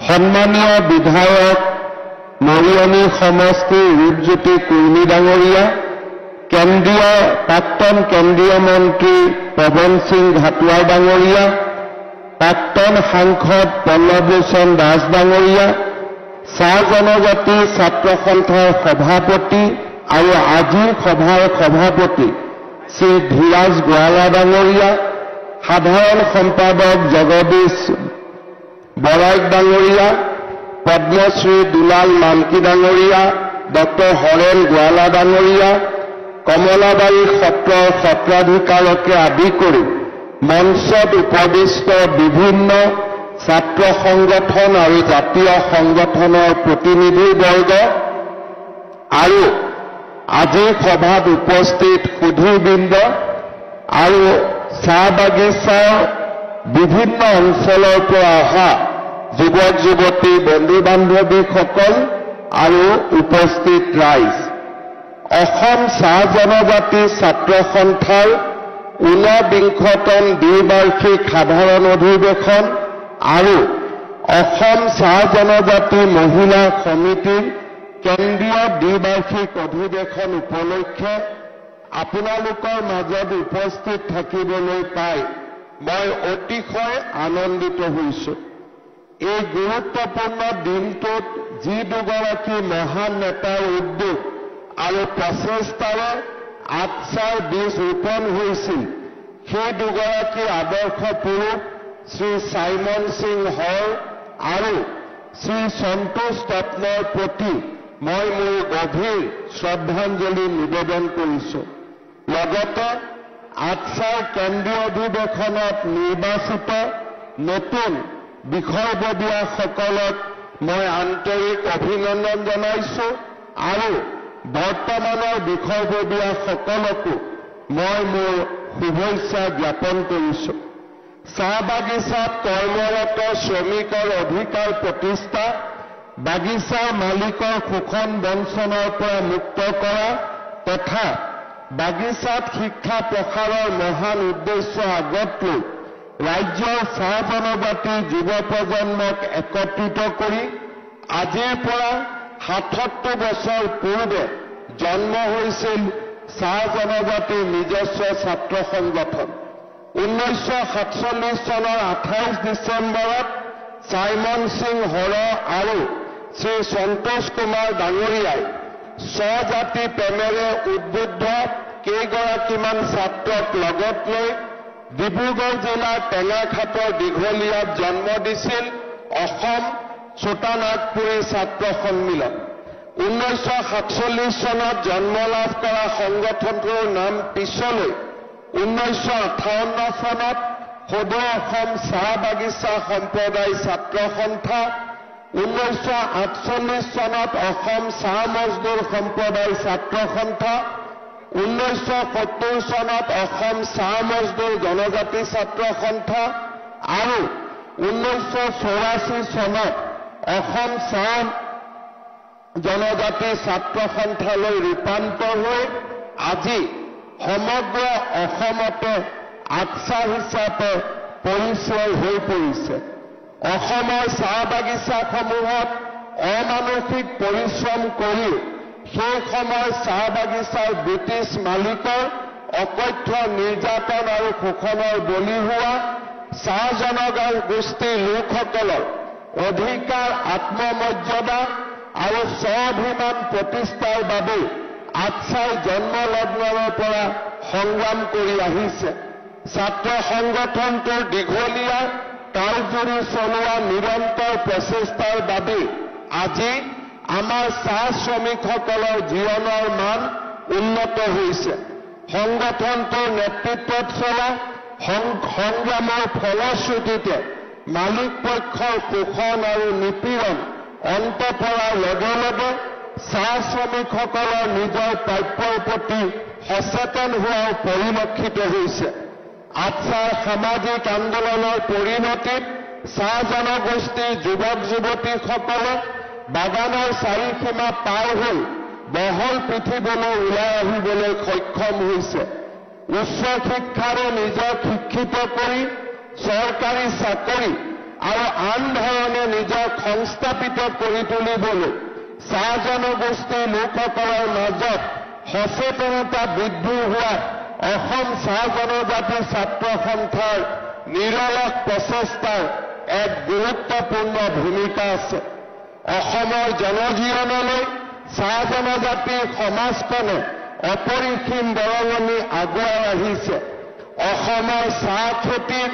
সন্মানীয় বিধায়ক মৰিয়নি সমষ্টিৰ ৰূপজ্যোতি কুৰ্মী ডাঙৰীয়া, প্ৰাক্তন কেন্দ্ৰীয় মন্ত্ৰী পৱন সিং ঘাটোৱা ডাঙৰীয়া, প্ৰাক্তন সাংসদ পল্লৱলোচন দাস ডাঙৰীয়া, চাহ জনজাতি ছাত্ৰ সন্থাৰ সভাপতি আৰু আজিৰ সভাৰ সভাপতি শ্ৰী ধীৰাজ গোৱালা ডাঙৰীয়া, সাধাৰণ সম্পাদক জগদীশ বৰাইক ডাঙৰীয়া, পদ্মশ্ৰী দুলাল মানকি ডাঙৰীয়া, ডক্টৰ হৰেন গোৱালা ডাঙৰীয়া, কমলাবাৰী সত্ৰৰ সত্ৰাধিকাৰকে আদি কৰি মঞ্চত উপবিষ্ট বিভিন্ন ছাত্ৰ সংগঠন আৰু জাতীয় সংগঠনৰ প্ৰতিনিধিবৰ্গ আৰু আজিৰ সভাত উপস্থিত সুধীবৃন্দ আৰু চাহ বাগিচাৰ বিভিন্ন অঞ্চলৰ পৰা অহা যুৱক যুৱতী বন্ধু বান্ধৱীসকল আৰু উপস্থিত ৰাইজ, অসম চাহ জনজাতি ছাত্ৰ সন্থাৰ ঊনবিংশতম দ্বিবাৰ্ষিক সাধাৰণ অধিৱেশন আৰু অসম চাহ জনজাতি মহিলা সমিতিৰ কেন্দ্ৰীয় দ্বিবাৰ্ষিক অধিৱেশন উপলক্ষে আপোনালোকৰ মাজত উপস্থিত থাকিবলৈ পাই মই অতিশয় আনন্দিত হৈছোঁ। এই গুৰুত্বপূৰ্ণ দিনটোত যি দুগৰাকী মহান নেতাৰ উদ্যোগ আৰু প্ৰচেষ্টাৰে আঠচাৰ বীজ ৰোপণ হৈছিল, সেই দুগৰাকী আদৰ্শ পুৰুষ শ্ৰী চাইমন সিং হৰ আৰু শ্ৰী সন্তোষ ৰত্নৰ প্ৰতি মই মোৰ গভীৰ শ্ৰদ্ধাঞ্জলি নিবেদন কৰিছোঁ। লগতে আঠচাৰ কেন্দ্ৰীয় অধিৱেশনত নিৰ্বাচিত নতুন বিষয়ববীয়াসকলক মই আন্তৰিক অভিনন্দন জনাইছোঁ আৰু বৰ্তমানৰ বিষয়ববীয়াসকলকো মই মোৰ শুভেচ্ছা জ্ঞাপন কৰিছোঁ। চাহ বাগিচাত কৰ্মৰত শ্ৰমিকৰ অধিকাৰ প্ৰতিষ্ঠা, বাগিচাৰ মালিকৰ শোষণ বঞ্চনাৰ পৰা মুক্ত কৰা তথা বাগিচাত শিক্ষা প্ৰসাৰৰ মহান উদ্দেশ্য আগত লৈ ৰাজ্যৰ চাহ জনজাতি যুৱ প্ৰজন্মক একত্ৰিত কৰি আজিৰ পৰা ৭৭ বছৰ পূৰ্বে জন্ম হৈছিল চাহ জনজাতিৰ নিজস্ব ছাত্ৰ সংগঠন। 1947 চনৰ 28 ডিচেম্বৰত চাইমন সিং হৰ আৰু শ্ৰী সন্তোষ কুমাৰ ডাঙৰীয়াই স্বজাতি প্ৰেমেৰে উদ্বুদ্ধ কেইগৰাকীমান ছাত্ৰক লগত লৈ ডিব্ৰুগড় জিলাৰ টেঙাখাটৰ দীঘলীয়াত জন্ম দিছিল অসম ছোটানাগপুৰী ছাত্ৰ সন্মিলন। 1947 চনত জন্ম লাভ কৰা সংগঠনটোৰ নাম পিছলৈ 1958 চনত সদৌ অসম চাহ বাগিচা সম্প্ৰদায় ছাত্ৰ সন্থা, 1948 চনত অসম চাহ মজদুৰ সম্প্ৰদায় ছাত্ৰ সন্থা, 1970 চনত অসম চাহ মজদুৰ জনজাতি ছাত্ৰ সন্থা আৰু 1984 চনত অসম চাহ জনজাতি ছাত্ৰ সন্থালৈ ৰূপান্তৰ হৈ আজি সমগ্ৰ অসমতে আঠচা হিচাপে পৰিচয় হৈ পৰিছে। অসমৰ চাহ বাগিচাসমূহত অমানসিক পৰিশ্ৰম কৰি সেই সময়ৰ চাহ বাগিচাৰ ব্ৰিটিছ মালিকৰ অকথ্য নিৰ্যাতন আৰু শোষণৰ বলি হোৱা চাহ জনগোষ্ঠীৰ লোকসকলৰ অধিকাৰ, আত্মমৰ্যাদা আৰু স্বাভিমান প্ৰতিষ্ঠাৰ বাবে আঠচাই জন্মলগ্নৰ পৰা সংগ্ৰাম কৰি আহিছে। ছাত্ৰ সংগঠনটোৰ দীঘলীয়া কালজুৰি চলোৱা নিৰন্তৰ প্ৰচেষ্টাৰ বাবে আজি আমাৰ চাহ শ্ৰমিকসকলৰ জীৱনৰ মান উন্নত হৈছে। সংগঠনটোৰ নেতৃত্বত চলা সংগ্ৰামৰ ফলশ্ৰুতিতে মালিক পক্ষৰ শোষণ আৰু নিপীড়ন অন্ত পৰাৰ লগে লগে চাহ শ্ৰমিকসকলৰ নিজৰ প্ৰাপ্যৰ প্ৰতি সচেতন হোৱাও পৰিলক্ষিত হৈছে। আঠচাৰ সামাজিক আন্দোলনৰ পৰিণতিত চাহ জনগোষ্ঠীৰ যুৱক যুৱতীসকলে বাগানৰ চাৰিসীমা পাৰ হৈ বহল পৃথিৱীলৈ ওলাই আহিবলৈ সক্ষম হৈছে। উচ্চ শিক্ষাৰে নিজক শিক্ষিত কৰি চৰকাৰী চাকৰি আৰু আন ধৰণে নিজক সংস্থাপিত কৰি তুলিবলৈ চাহ জনগোষ্ঠীৰ লোকসকলৰ মাজত সচেতনতা বৃদ্ধি হোৱা অসম চাহ জনজাতি ছাত্ৰ সন্থাৰ নিৰলস প্ৰচেষ্টাৰ এক গুৰুত্বপূৰ্ণ ভূমিকা আছে। অসমৰ জনজীৱনলৈ চাহ জনজাতিৰ সমাজখনে অপৰিসীম বৰঙণি আগুৱাই আহিছে। অসমৰ চাহ খেতিৰ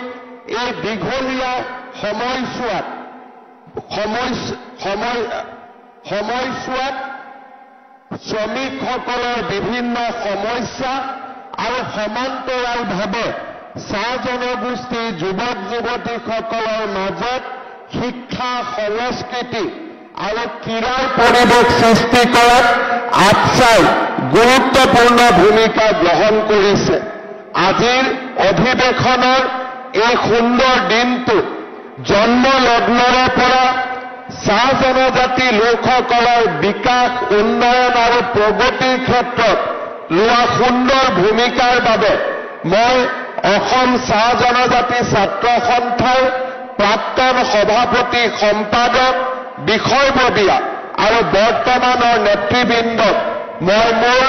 এই দীঘলীয়া সময়ছোৱাত শ্ৰমিকসকলৰ বিভিন্ন সমস্যা আৰু সমান্তৰালভাৱে চাহ জনগোষ্ঠীৰ যুৱক যুৱতীসকলৰ মাজত শিক্ষা সংস্কৃতি আৰু ক্ৰীড়াৰ পৰিৱেশ সৃষ্টি কৰাত আটছাই গুৰুত্বপূৰ্ণ ভূমিকা গ্ৰহণ কৰিছে। আজিৰ অধিৱেশনৰ এই সুন্দৰ দিনটো জন্মলগ্নৰে পৰা চাহ জনজাতি লোকসকলৰ বিকাশ উন্নয়ন আৰু প্ৰগতিৰ ক্ষেত্ৰত লোৱা সুন্দৰ ভূমিকাৰ বাবে মই অসম চাহ জনজাতি ছাত্ৰ সন্থাৰ প্ৰাক্তন সভাপতি সম্পাদক বিষয়ববীয়া আৰু বৰ্তমানৰ নেতৃবৃন্দক মই মোৰ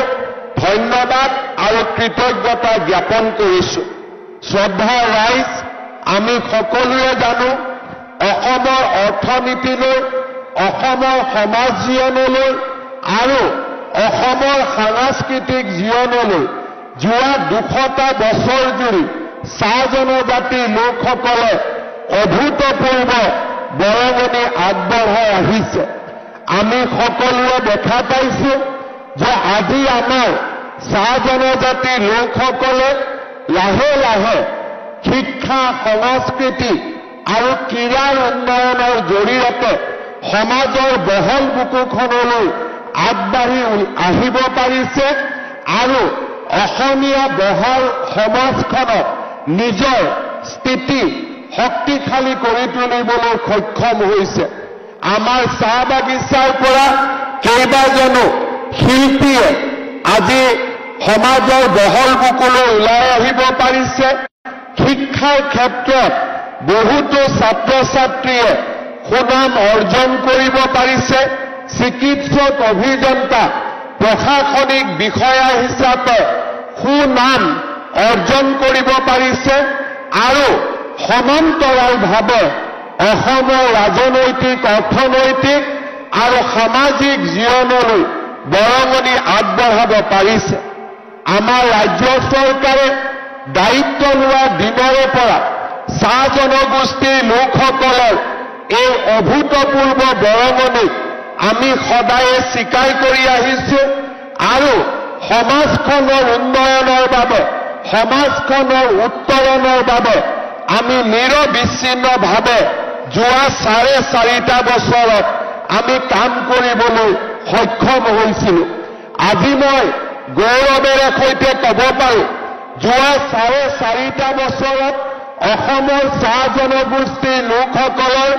ধন্যবাদ আৰু কৃতজ্ঞতা জ্ঞাপন কৰিছোঁ। শ্ৰদ্ধাৰ ৰাইজ, আমি সকলোৱে জানো অসমৰ অৰ্থনীতিলৈ, অসমৰ সমাজ জীৱনলৈ আৰু অসমৰ সাংস্কৃতিক জীৱনলৈ যোৱা 200টা বছৰ জুৰি চাহ জনজাতিৰ লোকসকলে অভূতপূৰ্ব বৰঙণি আগবঢ়াই আহিছে। আমি সকলোৱে দেখা পাইছোঁ যে আজি আমাৰ চাহ জনজাতিৰ লোকসকলে লাহে লাহে শিক্ষা সংস্কৃতি আৰু ক্ৰীড়াৰ উন্নয়নৰ জৰিয়তে সমাজৰ বহল বুকুখনলৈ আগবাঢ়ি আহিব পাৰিছে আৰু অসমীয়া বহল সমাজখনক নিজৰ স্থিতি শক্তিশালী কৰি তুলিবলৈ সক্ষম হৈছে। আমাৰ চাহ বাগিচাৰ পৰা কেইবাজনো শিল্পীয়ে আজি সমাজৰ বহল বুকুলৈ ওলাই আহিব পাৰিছে। শিক্ষাৰ ক্ষেত্ৰত বহুতো ছাত্ৰ ছাত্ৰীয়ে সুনাম অৰ্জন কৰিব পাৰিছে। চিকিৎসক, অভিযন্তা, প্ৰশাসনিক বিষয়া হিচাপে সুনাম অৰ্জন কৰিব পাৰিছে আৰু সমান্তৰালভাৱে অসমৰ ৰাজনৈতিক, অৰ্থনৈতিক আৰু সামাজিক জীৱনলৈ বৰঙণি আগবঢ়াব পাৰিছে। আমাৰ ৰাজ্য চৰকাৰে দায়িত্ব লোৱা দিনৰে পৰা চাহ জনগোষ্ঠীৰ লোকসকলৰ এই অভূতপূৰ্ব বৰঙণিক আমি সদায়ে স্বীকাৰ কৰি আহিছোঁ আৰু সমাজখনৰ উন্নয়নৰ বাবে, সমাজখনৰ উত্তৰণৰ বাবে আমি নিৰবিচ্ছিন্নভাৱে যোৱা 4.5 বছৰত আমি কাম কৰিবলৈ সক্ষম হৈছিলোঁ। আজি মই গৌৰৱেৰে সৈতে ক'ব পাৰোঁ, যোৱা 4.5 বছৰত অসমৰ চাহ জনগোষ্ঠীৰ লোকসকলৰ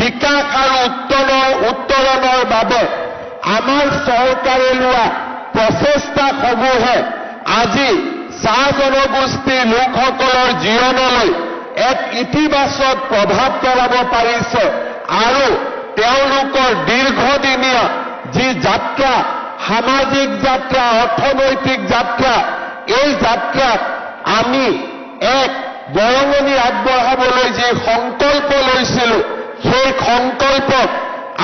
বিকাশ আৰু উত্তৰণৰ বাবে আমাৰ চৰকাৰে লোৱা প্ৰচেষ্টাসমূহে আজি চাহ জনগোষ্ঠীৰ লোকসকলৰ জীৱনলৈ এক ইতিবাচক প্ৰভাৱ পেলাব পাৰিছে আৰু তেওঁলোকৰ দীৰ্ঘদিনীয়া যি যাত্ৰা, সামাজিক যাত্ৰা, অৰ্থনৈতিক যাত্ৰা, এই যাত্ৰাত আমি এক বৰঙণি আগবঢ়াবলৈ যি সংকল্প লৈছিলোঁ, সেই সংকল্পক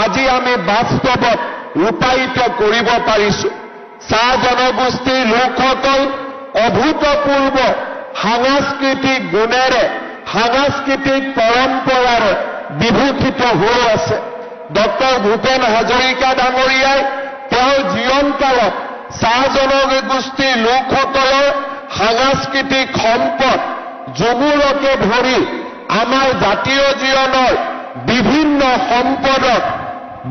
আজি আমি বাস্তৱত ৰূপায়িত কৰিব পাৰিছোঁ। চাহ জনগোষ্ঠীৰ লোকসকল অভূতপূৰ্ব সাংস্কৃতিক গুণেৰে, সাংস্কৃতিক পৰম্পৰাৰে বিভূষিত হৈ আছে। ডক্টৰ ভূপেন হাজৰিকা ডাঙৰীয়াই তেওঁৰ জীৱনকালত চাহ জনগোষ্ঠীৰ লোকসকলৰ সাংস্কৃতিক সম্পদ যুগুৰকে ধৰি আমাৰ জাতীয় জীৱনৰ বিভিন্ন সম্পদক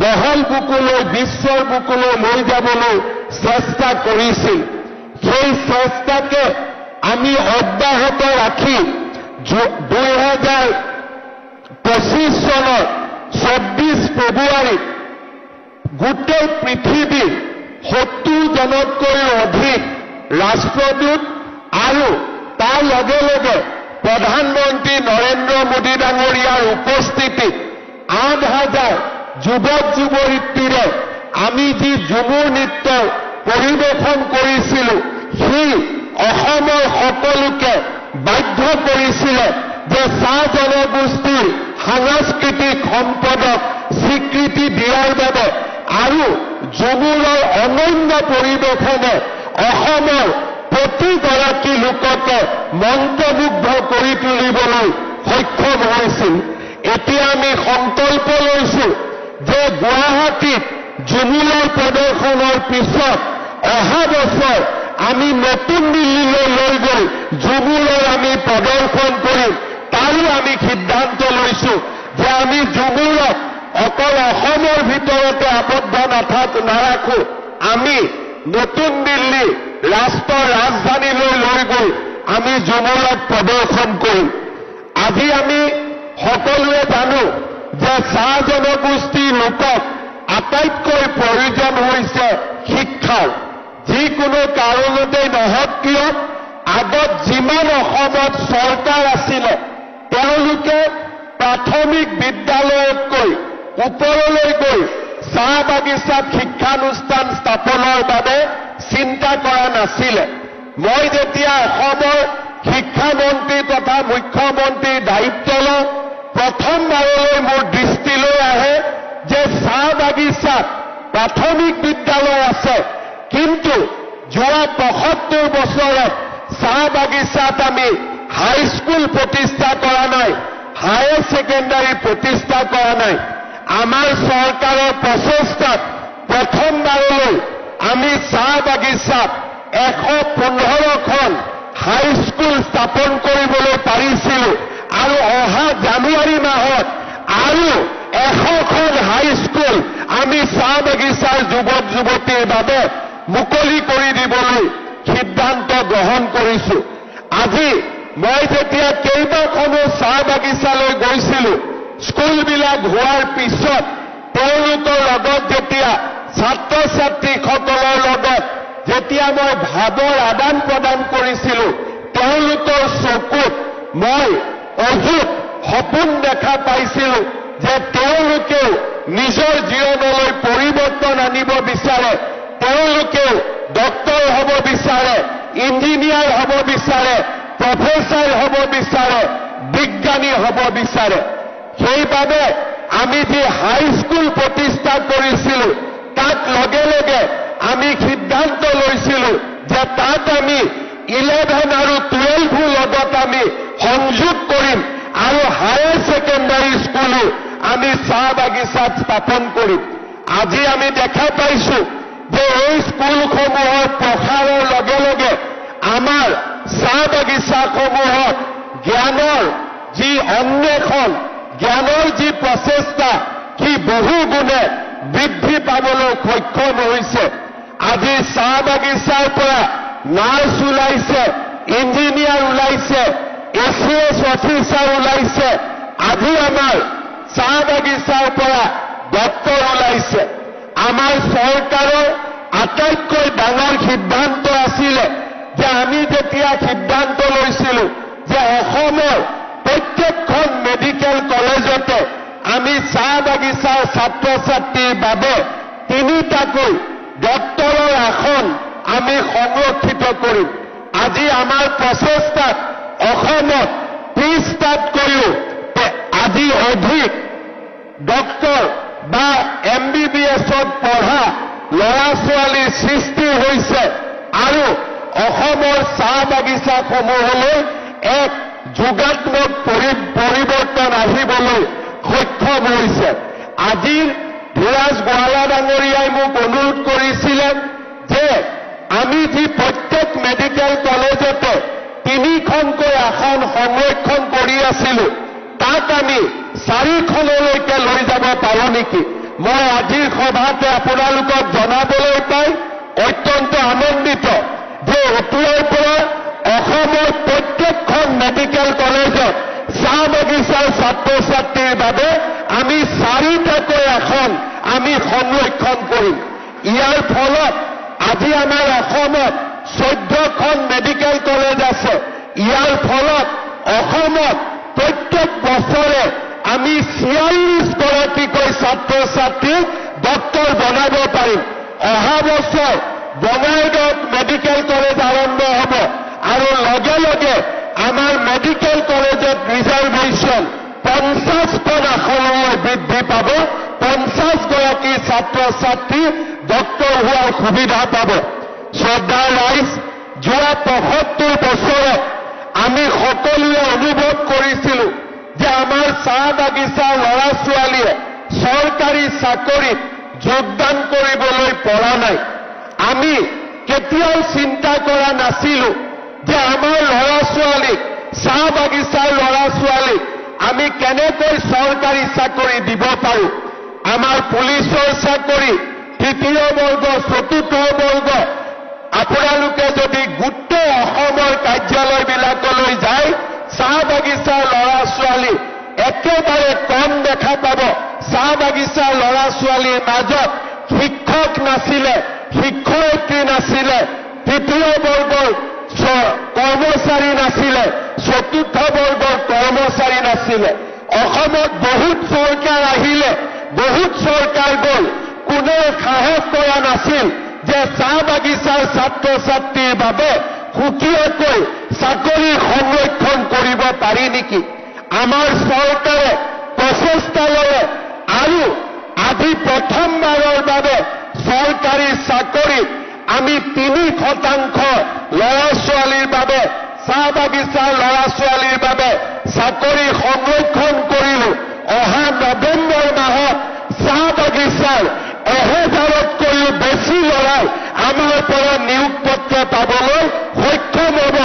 বহল বুকুলৈ, বিশ্বৰ বুকুলৈ লৈ যাবলৈ চেষ্টা কৰিছিল। সেই চেষ্টাকে আমি অব্যাহত ৰাখি 2025 চনৰ 24 ফেব্ৰুৱাৰীত গোটেই পৃথিৱীৰ 70জনতকৈও অধিক ৰাষ্ট্ৰদূত আৰু তাৰ লগে লগে প্ৰধানমন্ত্ৰী নৰেন্দ্ৰ মোদী ডাঙৰীয়াৰ উপস্থিতিত 8,000 যুৱক যুৱতীৰে আমি যি ঝুমুৰ নৃত্য পৰিৱেশন কৰিছিলোঁ সি অসমৰ সকলোকে বাধ্য কৰিছিলে যে চাহ জনগোষ্ঠীৰ সাংস্কৃতিক সম্পদক স্বীকৃতি দিয়াৰ বাবে আৰু ঝুমুৰৰ অনন্য পৰিৱেশনে অসমৰ প্ৰতিগৰাকী লোককে মন্ত্ৰমুগ্ধ কৰি তুলিবলৈ সক্ষম হৈছিল। এতিয়া আমি সংকল্প লৈছো যে গুৱাহাটীত ঝুমুৰৰ প্ৰদৰ্শনৰ পিছত অহা বছৰ আমি নতুন দিল্লীলৈ লৈ গৈ ঝুমুৰৰ আমি প্ৰদৰ্শন কৰিম। তাৰো আমি সিদ্ধান্ত লৈছো যে আমি ঝুমুৰক অকল অসমৰ ভিতৰতে আবদ্ধ নাৰাখো, আমি নতুন দিল্লী ৰাষ্ট্ৰৰ ৰাজধানীলৈ লৈ গৈ আমি ঝুমুৰক প্ৰদৰ্শন কৰিম। আজি আমি সকলোৱে জানো যে চাহ জনগোষ্ঠীৰ লোকক আটাইতকৈ প্ৰয়োজন হৈছে শিক্ষাৰ। যিকোনো কাৰণতে নহওক কিয় আগত যিমান অসমত চৰকাৰ আছিলে তেওঁলোকে প্ৰাথমিক বিদ্যালয়তকৈ ওপৰলৈ গৈ চাহ বাগিচাত শিক্ষানুষ্ঠান স্থাপনৰ বাবে চিন্তা কৰা নাছিলে। মই যেতিয়া অসমৰ শিক্ষামন্ত্ৰী তথা মুখ্যমন্ত্ৰীৰ দায়িত্ব লওঁ প্ৰথমবাৰলৈ মোৰ দৃষ্টিলৈ আহে যে চাহ বাগিচাত প্ৰাথমিক বিদ্যালয় আছে, কিন্তু যোৱা ৭৫ বছৰত চাহ বাগিচাত আমি হাইস্কুল প্ৰতিষ্ঠা কৰা নাই, হায়াৰ ছেকেণ্ডাৰী প্ৰতিষ্ঠা কৰা নাই। আমাৰ চৰকাৰৰ প্ৰচেষ্টাত প্ৰথমবাৰলৈ আমি চাহ বাগিচাত 115খন হাইস্কুল স্থাপন কৰিবলৈ পাৰিছিলো আৰু অহা জানুৱাৰী মাহত আৰু 100খন হাইস্কুল আমি চাহ বাগিচাৰ যুৱক যুৱতীৰ বাবে মুকলি কৰি দিবলৈ সিদ্ধান্ত গ্ৰহণ কৰিছো। আজি মই যেতিয়া কেইবাখনো চাহ বাগিচালৈ গৈছিলো স্কুলবিলাক হোৱাৰ পিছত তেওঁলোকৰ লগত যেতিয়া ছাত্ৰ ছাত্ৰীসকলৰ লগত যেতিয়া মই ভাৱৰ আদান প্ৰদান কৰিছিলো তেওঁলোকৰ চকুত মই অদ্ভুত সপোন দেখা পাইছিলো যে তেওঁলোকেও নিজৰ জীৱনলৈ পৰিৱৰ্তন আনিব বিচাৰে, তেওঁলোকেও ডক্তৰ হ'ব বিচাৰে, ইঞ্জিনিয়াৰ হ'ব বিচাৰে, প্ৰফেচাৰ হ'ব বিচাৰে, বিজ্ঞানী হ'ব বিচাৰে। সেইবাবে আমি যি হাইস্কুল প্ৰতিষ্ঠা কৰিছিলো তাক লগে লগে আমি সিদ্ধান্ত লৈছিলো যে তাত আমি 11 আৰু 12 লগত আমি সংযোগ কৰিম আৰু হায়াৰ ছেকেণ্ডাৰী স্কুলো আমি চাহ বাগিচাত স্থাপন কৰিম। আজি আমি দেখা পাইছো যে এই স্কুলসমূহৰ প্ৰসাৰৰ লগে লগে আমাৰ চাহ বাগিচাসমূহত জ্ঞানৰ যি অন্বেষণ, জ্ঞানৰ যি প্ৰচেষ্টা সি বহু গুণে বৃদ্ধি পাবলৈ সক্ষম হৈছে। আজি চাহ বাগিচাৰ পৰা নাৰ্ছ ওলাইছে, ইঞ্জিনিয়াৰ ওলাইছে, ACS অফিচাৰ ওলাইছে, আজি আমাৰ চাহ বাগিচাৰ পৰা ডক্তৰ ওলাইছে। আমাৰ চৰকাৰৰ আটাইতকৈ ডাঙৰ সিদ্ধান্ত আছিলে যে আমি যেতিয়া সিদ্ধান্ত লৈছিলো যে অসমৰ প্ৰত্যেকখন মেডিকেল কলেজতে আমি চাহ বাগিচাৰ ছাত্ৰ ছাত্ৰীৰ বাবে 3টাকৈ ডক্তৰৰ আসন আমি সংৰক্ষিত কৰিম। আজি আমাৰ প্ৰচেষ্টাত অসমত 30টাতকৈও আজি অধিক ডক্তৰ বা MBBSত পঢ়া ল'ৰা ছোৱালীৰ সৃষ্টি হৈছে আৰু অসমৰ চাহ বাগিচাসমূহলৈ এক যোগাত্মক পৰিৱৰ্তন আহিবলৈ সক্ষম হৈছে। আজিৰ ধীৰাজ গোৱালা ডাঙৰীয়াই মোক অনুৰোধ কৰিছিলে যে আমি যি প্ৰত্যেক মেডিকেল কলেজতে 3খনকৈ আসন সংৰক্ষণ কৰি আছিলো তাক আমি 4খনলৈকে লৈ যাব পাৰো নেকি। মই আজিৰ সভাতে আপোনালোকক জনাবলৈ পাই অত্যন্ত আনন্দিত যে এতিয়াৰ পৰা অসমৰ প্ৰত্যেকখন মেডিকেল কলেজত চাহ বাগিচাৰ ছাত্ৰ ছাত্ৰীৰ বাবে আমি 4টাকৈ আসন আমি সংৰক্ষণ কৰিম। ইয়াৰ ফলত আজি আমাৰ অসমত 14খন মেডিকেল কলেজ আছে। ইয়াৰ ফলত অসমত প্ৰত্যেক বছৰে আমি 46 ছাত্ৰীক ডক্টৰ বনাব পাৰিম। অহা বছৰ বঙাইগাঁৱত মেডিকেল কলেজ আৰম্ভ হ'ব আৰু লগে লগে আমাৰ মেডিকেল কলেজত ৰিজাৰ্ভেশ্যন 50খন আসনলৈ বৃদ্ধি পাব। 50 গৰাকী ছাত্ৰ ছাত্ৰী ডক্টৰ হোৱাৰ সুবিধা পাব। শ্ৰদ্ধাৰ ৰাইজ, যোৱা 75 বছৰত আমি সকলোৱে অনুভৱ কৰিছিলোঁ যে আমাৰ চাহ বাগিচাৰ ল'ৰা ছোৱালীয়ে চৰকাৰী চাকৰিত যোগদান কৰিবলৈ পৰা নাই। আমি কেতিয়াও চিন্তা কৰা নাছিলোঁ যে আমাৰ ল'ৰা ছোৱালীক, চাহ বাগিচাৰ ল'ৰা ছোৱালীক আমি কেনেকৈ চৰকাৰী চাকৰি দিব পাৰোঁ। আমাৰ পুলিচৰ চাকৰি 3য় বৰ্গ 4ৰ্থ বৰ্গ, আপোনালোকে যদি গোটেই অসমৰ কাৰ্যালয়বিলাকলৈ যায়, চাহ বাগিচাৰ ল'ৰা ছোৱালী একেবাৰে কম দেখা পাব। চাহ বাগিচাৰ ল'ৰা ছোৱালীৰ মাজত শিক্ষক নাছিলে, শিক্ষয়িত্ৰী নাছিলে, 3য় বৰ্গৰ কৰ্মচাৰী নাছিলে, 4ৰ্থ বৰ্গৰ কৰ্মচাৰী নাছিলে। অসমত বহুত চৰকাৰ আহিলে, বহুত চৰকাৰ গ'ল, কোনেও সাহস কৰা নাছিল যে চাহ বাগিচাৰ ছাত্ৰ ছাত্ৰীৰ বাবে সুকীয়াকৈ চাকৰি সংৰক্ষণ কৰিব পাৰি নেকি। আমাৰ চৰকাৰে প্ৰচেষ্টা ল'লে আৰু আজি প্ৰথমবাৰৰ বাবে চৰকাৰী চাকৰিত আমি 3% ল'ৰা ছোৱালীৰ বাবে, চাহ বাগিচাৰ ল'ৰা ছোৱালীৰ বাবে চাকৰি সংৰক্ষণ কৰিলোঁ। অহা নৱেম্বৰ মাহত চাহ বাগিচাৰ 1000তকৈও বেছি ল'ৰাই আমাৰ পৰা নিয়োগ পত্ৰ পাবলৈ সক্ষম হ'ব।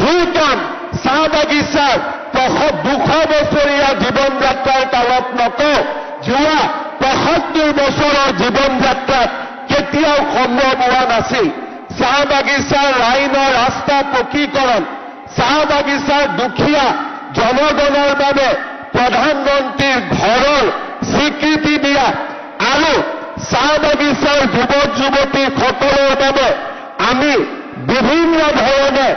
যি কাম চাহ বাগিচাৰ 200 বছৰীয়া জীৱন যাত্ৰাৰ কালত নকওঁ, যোৱা 75 বছৰৰ জীৱন যাত্ৰাত কেতিয়াও সম্ভৱ হোৱা নাছিল। চাহ বাগিচাৰ লাইনৰ ৰাস্তা পকীকৰণ, চাহ বাগিচাৰ দুখীয়া জনগণৰ বাবে প্ৰধানমন্ত্ৰীৰ ঘৰৰ স্বীকৃতি দিয়া আৰু চাহ বাগিচাৰ যুৱক যুৱতীসকলৰ বাবে আমি বিভিন্ন ধৰণে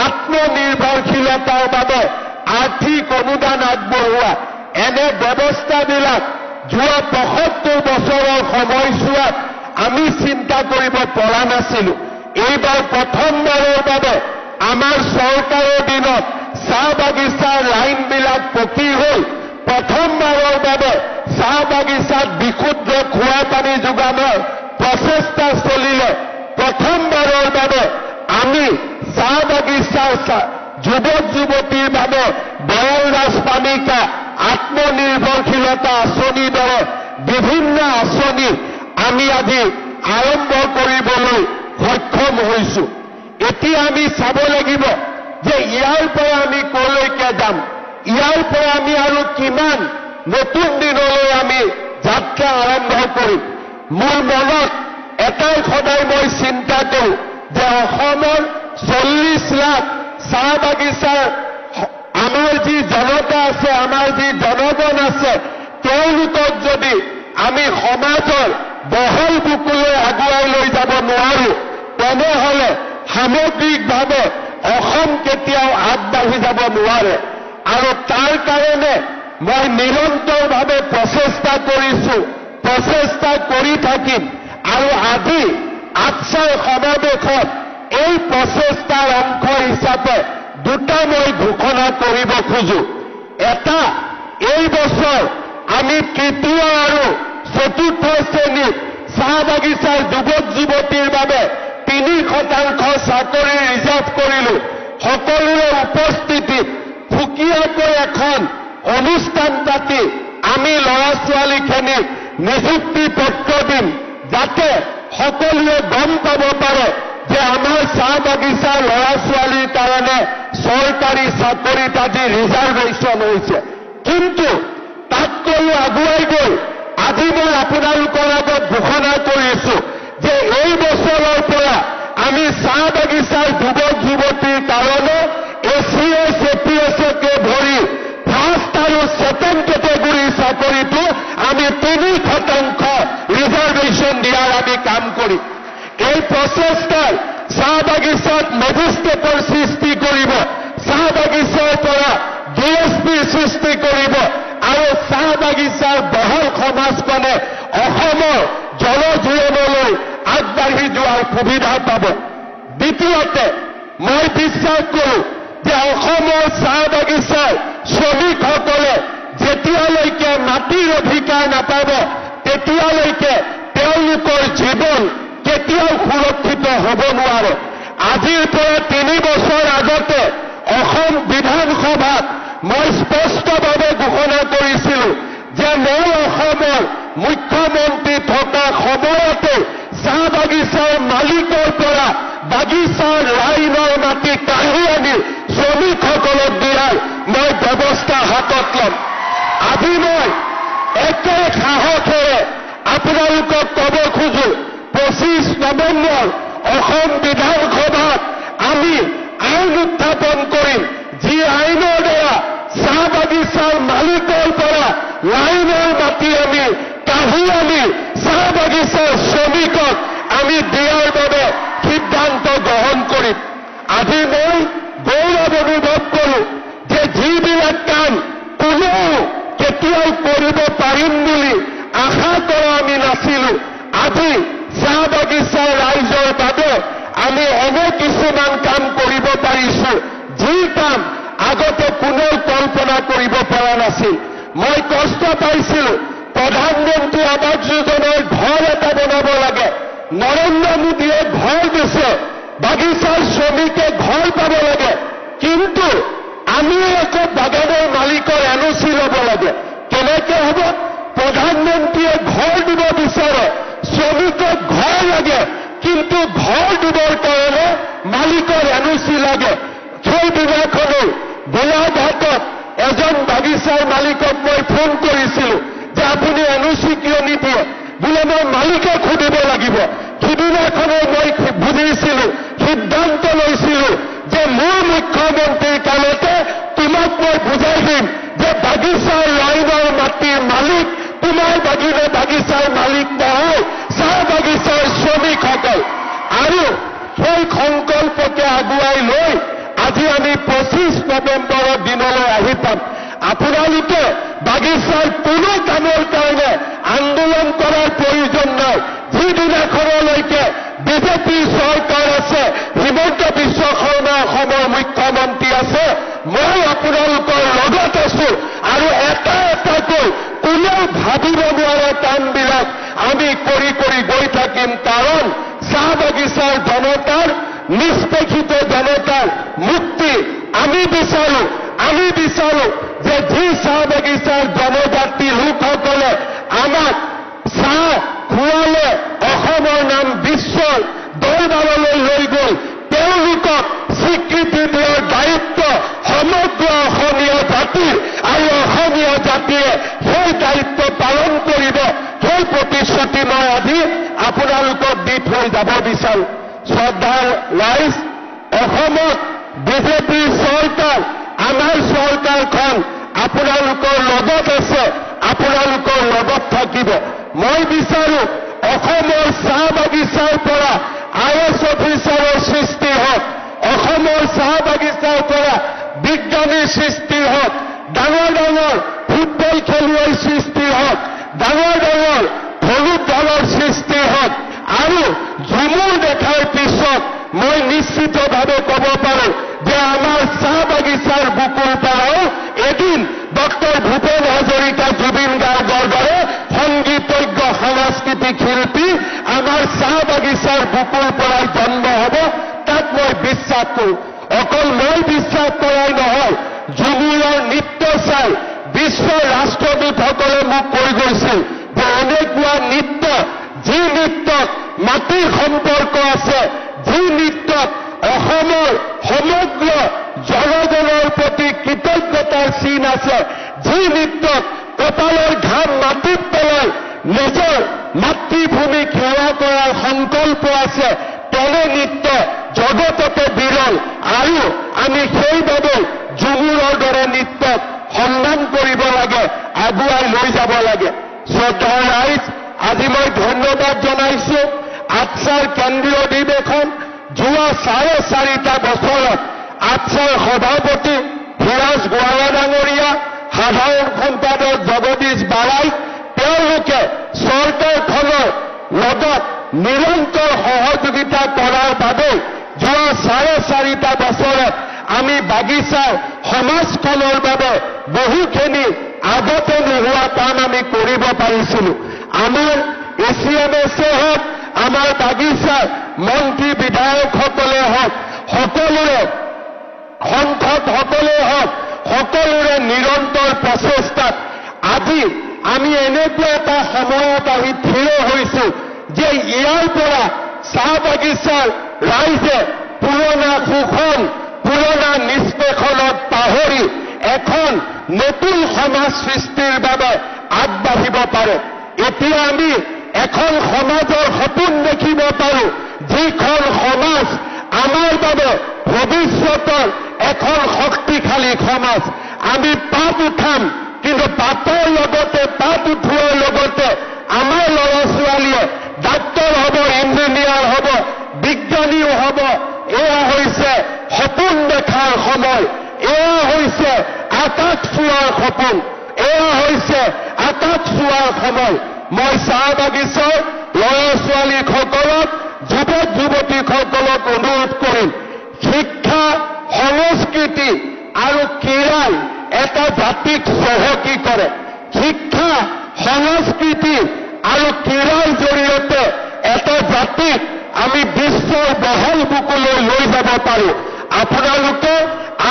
আত্মনিৰ্ভৰশীলতাৰ বাবে আৰ্থিক অনুদান আগবঢ়োৱা, এনে ব্যৱস্থাবিলাক যোৱা 75 বছৰৰ সময়ছোৱাত আমি চিন্তা কৰিব পৰা নাছিলোঁ। এইবাৰ প্ৰথমবাৰৰ বাবে আমাৰ চৰকাৰৰ দিনত চাহ বাগিচাৰ লাইনবিলাক পকী হ'ল। প্ৰথমবাৰৰ বাবে চাহ বাগিচাত বিশুদ্ধ খোৱা পানী যোগানৰ প্ৰচেষ্টা চলিলে। প্ৰথমবাৰৰ বাবে আমি চাহ বাগিচাৰ যুৱক যুৱতীৰ বাবে বয়লৰাজ পানিকা আত্মনিৰ্ভৰশীলতা আঁচনিৰ দৰে বিভিন্ন আঁচনি আমি আজি আৰম্ভ কৰিবলৈ সক্ষম হৈছোঁ। এতিয়া আমি চাব লাগিব যে ইয়াৰ পৰা আমি কলৈকে যাম, ইয়াৰ পৰা আমি আৰু কিমান নতুন দিনলৈ আমি যাত্ৰা আৰম্ভ কৰিম। মোৰ মনত এটাই সদায় মই চিন্তা কৰোঁ যে অসমৰ 40 লাখ চাহ বাগিচাৰ আমাৰ যি জনতা আছে, আমাৰ যি জনগণ আছে, তেওঁলোকক যদি আমি সমাজৰ বহল বুকুলৈ আগুৱাই লৈ যাব নোৱাৰোঁ, তেনেহলে সামগ্ৰিকভাৱে অসম কেতিয়াও আগবাঢ়ি যাব নোৱাৰে। আৰু তাৰ কাৰণে মই নিৰন্তৰভাৱে প্ৰচেষ্টা কৰিছোঁ, প্ৰচেষ্টা কৰি থাকিম। আৰু আজি আটছাৰ সমাৱেশত এই প্ৰচেষ্টাৰ অংশ হিচাপে দুটা মই ঘোষণা কৰিব খোজোঁ। এটা, এই বছৰ আমি 3য় আৰু 4ৰ্থ শ্ৰেণীত চাহ বাগিচাৰ যুৱক যুৱতীৰ বাবে 3% চাকৰি ৰিজাৰ্ভ কৰিলোঁ। সকলোৰে উপস্থিতিত সুকীয়াকৈ এখন অনুষ্ঠান পাতি আমি ল'ৰা ছোৱালীখিনিক নিযুক্তি পত্ৰ দিম, যাতে সকলোৱে গম পাব পাৰে যে আমাৰ চাহ বাগিচাৰ ল'ৰা ছোৱালীৰ কাৰণে চৰকাৰী চাকৰিত আজি ৰিজাৰ্ভেশ্যন হৈছে। কিন্তু তাতকৈও আগুৱাই গৈ আজি মই আপোনালোকৰ আগত ঘোষণা কৰিছোঁ যে এই বছৰৰ পৰা আমি চাহ বাগিচাৰ যুৱক যুৱতীৰ কাৰণে ACS APSকে ধৰি ফাৰ্ষ্ট আৰু ছেকেণ্ড কেটেগৰীৰ চাকৰিটো আমি 3% ৰিজাৰ্ভেশ্যন দিয়াৰ আমি কাম কৰিম। এই প্ৰচেষ্টাই চাহ বাগিচাত মেজিষ্ট্ৰেটৰ সৃষ্টি কৰিব, চাহ বাগিচাৰ পৰা DSPৰ সৃষ্টি কৰিব আৰু চাহ বাগিচাৰ বহল সমাজখনে অসমৰ জনজীৱনলৈ আগবাঢ়ি যোৱাৰ সুবিধা পাব। দ্বিতীয়তে মই বিশ্বাস কৰোঁ যে অসমৰ চাহ বাগিচাৰ শ্ৰমিকসকলে যেতিয়ালৈকে মাটিৰ অধিকাৰ নাপাব তেতিয়ালৈকে তেওঁলোকৰ জীৱন কেতিয়াও সুৰক্ষিত হ'ব নোৱাৰে। আজিৰ পৰা 3 বছৰ আগতে অসম বিধানসভাত মই স্পষ্টভাৱে ঘোষণা কৰিছিলোঁ যে মই অসমৰ মুখ্যমন্ত্ৰী থকা সময়তে চাহ বাগিচাৰ মালিকৰ পৰা বাগিচাৰ লাইনৰ মাটি কাঢ়ি আনি শ্ৰমিকসকলক দিয়াৰ মই ব্যৱস্থা হাতত ল'ম। আজি মই একে সাহসেৰে আপোনালোকক ক'ব খোজো 25 নৱেম্বৰ অসম বিধানসভাত আমি আইন উত্থাপন কৰিম, যি আইনৰ দ্বাৰা চাহ বাগিচাৰ মালিকৰ পৰা লাইনৰ মাটি আমি কাঢ়ি আনি চাহ বাগিচাৰ শ্ৰমিকক আমি দিয়াৰ বাবে সিদ্ধান্ত গ্ৰহণ কৰিম। আজি মই গৌৰৱ অনুভৱ কৰোঁ যে যিবিলাক কাম কোনেও কেতিয়াও কৰিব পাৰিম বুলি আশা কৰা আমি নাছিলোঁ, আজি চাহ বাগিচাৰ ৰাইজৰ বাবে আমি এনে কিছুমান কাম কৰিব পাৰিছোঁ যি কাম আগতে কোনেও কল্পনা কৰিব পৰা নাছিল। মই কষ্ট পাইছিলোঁ প্ৰধানমন্ত্ৰী আৱাস যোজনাৰ ঘৰ এটা বনাব লাগে, নৰেন্দ্ৰ মোদীয়ে ঘৰ দিছে, বাগিচাৰ শ্ৰমিকে ঘৰ পাব লাগে, কিন্তু আমি একো বাগানৰ মালিকৰ NOC ল'ব লাগে। কেনেকৈ হ'ব? প্ৰধানমন্ত্ৰীয়ে ঘৰ দিব বিচাৰে, শ্ৰমিকক ঘৰ লাগে, কিন্তু ঘৰ দিবৰ কাৰণে মালিকৰ NOC লাগে। সেই দিনাখনেই গোলাঘাটত এজন বাগিচাৰ মালিকক মই ফোন কৰিছিলোঁ যে আপুনি NOC কিয় নিদিয়ে? বোলে মই মালিকক সুধিব লাগিব। সিদিনাখনেই মই বুজিছিলোঁ, সিদ্ধান্ত লৈছিলোঁ যে মোৰ মুখ্যমন্ত্ৰীৰ কালতে তোমাক মই বুজাই দিম যে বাগিচাৰ লাইনৰ মাটিৰ মালিক তোমাৰ বাগিচাৰ মালিক নহয়, চাহ বাগিচাৰ শ্ৰমিকসকল। আৰু সেই সংকল্পকে আগুৱাই লৈ আজি আমি 25 নৱেম্বৰৰ দিনলৈ আহি পাম। আপোনালোকে বাগিচাৰ কোনো কামৰ কাৰণে আন্দোলন কৰাৰ প্ৰয়োজন নাই। যিদিনাখনলৈকে বিজেপি চৰকাৰ আছে, হিমন্ত বিশ্ব শৰ্মা অসমৰ মুখ্যমন্ত্ৰী আছে, মই আপোনালোকৰ লগত আছো আৰু এটা এটাকৈ কোনেও ভাবিব নোৱাৰা কামবিলাক আমি কৰি কৰি গৈ থাকিম। কাৰণ চাহ বাগিচাৰ জনতাৰ, নিষ্পেষিত জনতাৰ মুক্তি আমি বিচাৰো। আমি বিচাৰো যে যি চাহ বাগিচাৰ জনজাতি লোকসকলে আমাক চাহ খুৱালে, অসমৰ নাম বিশ্বৰ দৰবাৰলৈ লৈ গ'ল, তেওঁলোকক স্বীকৃতি দিয়াৰ দায়িত্ব সমগ্ৰ অসমীয়া জাতিৰ, আৰু অসমীয়া জাতিয়ে সেই দায়িত্ব পালন কৰিব। সেই প্ৰতিশ্ৰুতি মই আজি আপোনালোকক দি থৈ যাব বিচাৰো। শ্ৰদ্ধাৰ ৰাইজ, অসমত বিজেপিৰ চৰকাৰ, আমাৰ চৰকাৰখন আপোনালোকৰ লগত আছে, আপোনালোকৰ লগত থাকিব। মই বিচাৰো অসমৰ চাহ বাগিচাৰ পৰা IAS অফিচাৰৰ সৃষ্টি হওক, অসমৰ চাহ বাগিচাৰ পৰা বিজ্ঞানীৰ সৃষ্টি হওক, ডাঙৰ ডাঙৰ ফুটবল খেলুৱৈৰ সৃষ্টি হওক, ডাঙৰ ডাঙৰ ধনুক দলৰ সৃষ্টি হওক। আৰু ঝুমুৰ দেখাৰ পিছত মই নিশ্চিতভাৱে ক'ব পাৰোঁ যে আমাৰ চাহ বাগিচাৰ বুকুৰ পৰাও এদিন ডক্টৰ ভূপেন হাজৰিকা, জুবিন গাৰ্গৰ দৰে সংগীতজ্ঞ সাংস্কৃতিক শিল্পী আমাৰ চাহ বাগিচাৰ বুকুৰ পৰাই জন্ম হ'ব, তাক মই বিশ্বাস কৰোঁ। অকল মই বিশ্বাস কৰাই নহয়, ঝুমুৰৰ নৃত্য চাই বিশ্বৰ ৰাষ্ট্ৰদূতসকলে মোক কৈ গৈছিল যে এনেকুৱা নৃত্য, যি নৃত্যত মাটিৰ সম্পৰ্ক আছে, যি নৃত্যত অসমৰ সমগ্ৰ জনগণৰ প্ৰতি কৃতজ্ঞতাৰ চিন আছে, যি নৃত্যত কপালৰ ঘাম মাটিত পেলাই নিজৰ মাতৃভূমিক সেৱা কৰাৰ সংকল্প আছে, তেনে নৃত্য জগততে বিৰল। আৰু আমি সেইবাবে ঝুমুৰৰ দৰে নৃত্যক সন্মান কৰিব লাগে, আগুৱাই লৈ যাব লাগে। শ্ৰদ্ধাৰ ৰাইজ, আজি মই ধন্যবাদ জনাইছো আটছাৰ কেন্দ্ৰীয় অধিৱেশন। যোৱা 4.5 বছৰত আটছাৰ সভাপতি ধীৰাজ গোৱালা ডাঙৰীয়া, সাধাৰণ সম্পাদক জগদীশ বাৰাই, তেওঁলোকে চৰকাৰখনৰ লগত নিৰন্তৰ সহযোগিতা কৰাৰ বাবে যোৱা 4.5 বছৰত আমি বাগিচাৰ সমাজখনৰ বাবে বহুখিনি আগতে নোহোৱা কাম আমি কৰিব পাৰিছিলো। আমাৰ এচিএমএছে হওক, আমাৰ বাগিচাৰ মন্ত্ৰী বিধায়কসকলে হওক, সকলোৰে সংসদসকলে হওক, সকলোৰে নিৰন্তৰ প্ৰচেষ্টাত আজি আমি এনেকুৱা এটা সময়ত আহি থিয় হৈছো যে ইয়াৰ পৰা চাহ বাগিচাৰ ৰাইজে পুৰণা শোষণ, পুৰণা নিষ্পেষণত পাহৰি এখন নতুন সমাজ সৃষ্টিৰ বাবে আগবাঢ়িব পাৰে। এতিয়া আমি এখন সমাজৰ সপোন দেখিব পাৰো, যিখন সমাজ আমাৰ বাবে ভৱিষ্যতৰ এখন শক্তিশালী সমাজ। আমি পাত উঠাম, কিন্তু পাতৰ লগতে পাত উঠোৱাৰ লগতে আমাৰ ল'ৰা ছোৱালীয়ে ডাক্তৰ হ'ব, ইঞ্জিনিয়াৰ হ'ব, বিজ্ঞানীও হ'ব। এয়া হৈছে সপোন দেখাৰ সময়, এয়া হৈছে আকাশ চোৱাৰ সপোন, এয়া হৈছে আকাশ চোৱাৰ সময়। মই চাহ বাগিচাৰ ল'ৰা ছোৱালীসকলক, যুৱক যুৱতীসকলক অনুৰোধ কৰিম, শিক্ষা, সংস্কৃতি আৰু ক্ৰীড়াই এটা জাতিক চহকী কৰে। শিক্ষা, সংস্কৃতি আৰু ক্ৰীড়াৰ জৰিয়তে এটা জাতিক আমি বিশ্বৰ বহল বুকুলৈ লৈ যাব পাৰো। আপোনালোকে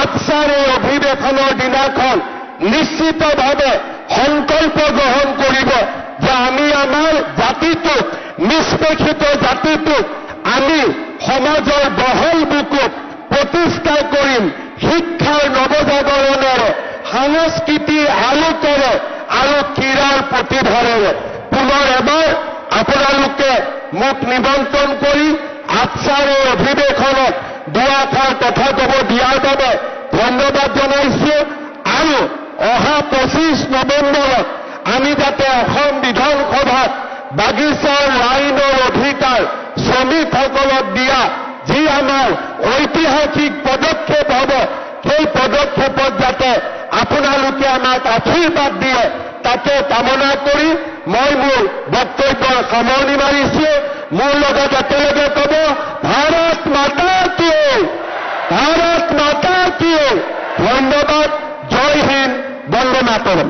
আবছাৰ এই অধিৱেশনৰ দিনাখন নিশ্চিতভাৱে সংকল্প গ্ৰহণ কৰিব যে আমি আমাৰ জাতিটোক, নিষ্পেষিত জাতিটোক আমি সমাজৰ বহল বুকুত প্ৰতিষ্ঠা কৰিম। শিক্ষাৰ নৱজাগৰণেৰে, সংস্কৃতিৰ আলোকেৰে আৰু ক্ৰীড়াৰ প্ৰতিভাৰেৰে। পুনৰ এবাৰ আপোনালোকে মোক নিমন্ত্ৰণ কৰি আবছাৰ এই অধিৱেশনত দুআষাৰ কথা ক'ব দিয়াৰ বাবে ধন্যবাদ জনাইছো। আৰু অহা 25 নৱেম্বৰত আমি যাতে অসম বিধানসভাত বাগিচাৰ আইনৰ অধিকাৰ শ্ৰমিকসকলক দিয়া যি আমাৰ ঐতিহাসিক পদক্ষেপ হ'ব, সেই পদক্ষেপত যাতে আপোনালোকে আমাক আশীৰ্বাদ দিয়ে, তাকে কামনা কৰি মই মোৰ বক্তব্যৰ সামৰণি মাৰিছো। মোৰ লগত একেলগে ক'ব, ভাৰত মাতা কি, ভাৰত মাতা কি। ধন্যবাদ। জয় হিন্দ, বন্দে মাতৰম।